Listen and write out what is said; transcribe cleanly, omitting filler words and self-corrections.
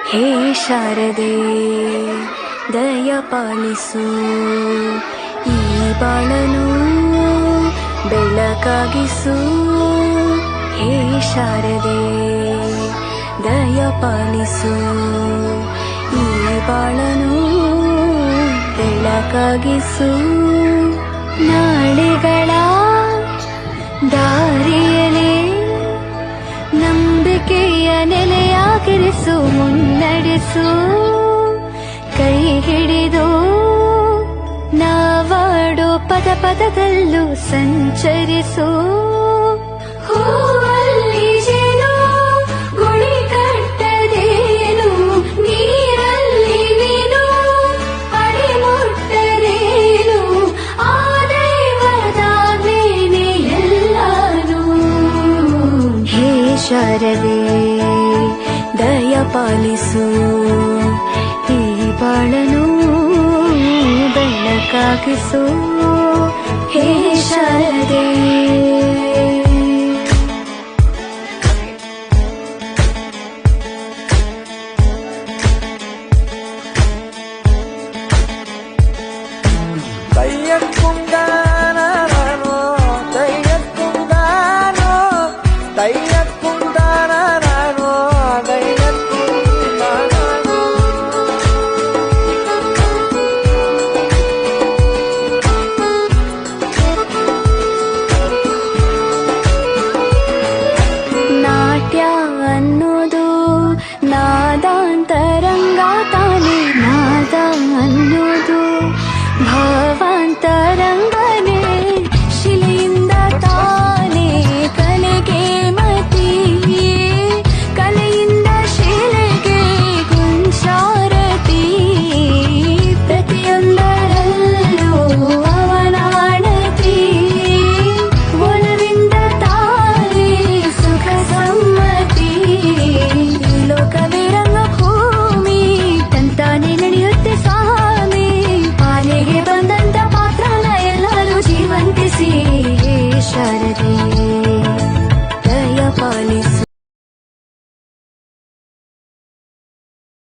ಹೇ ಶಾರದೆ ದಯ ಪಾಲಿಸು ಈ ಬಾಳನು ಬೆಳಕಾಗಿಸು. ಹೇ ಶಾರದೆ ದಯ ಪಾಲಿಸು ಈ ಬಾಳನು ಬೆಳಕಾಗಿಸು. ನಾಳೆಗಳ ದಾರಿಯಲೇ ನಂಬಿಕೆಯ ನೆಲೆಯಾಗಿರಿಸು, ಮುನ್ನಡೆಸು. ಕೈ ಹಿಡಿದು ನಾವಾಡೋ ಪದ ಪದದಲ್ಲೂ ಸಂಚರಿಸು. ಹೂವಲ್ಲಿ ಜೇನು ಗುಡಿ ಕಟ್ಟದೇನು, ನೀರಲ್ಲಿ ಮೀನು ಅಡಿ ಮುಟ್ಟರೇನು, ಆ ದೈವದಾಗ್ಲೇನೆ ಎಲ್ಲಾನು. ಹೇ ಶಾರದೆ ದಯ ಪಾಲಿಸು ಈ ಬಾಳನು ಬೆಳಕಾಗಿಸು. ಹೇ ಶಾರದೆ ಅನ್ನೋದು ನಾದಾಂತರಂಗ ತಾನೆ, ನಾದ ಅನ್ನೋದು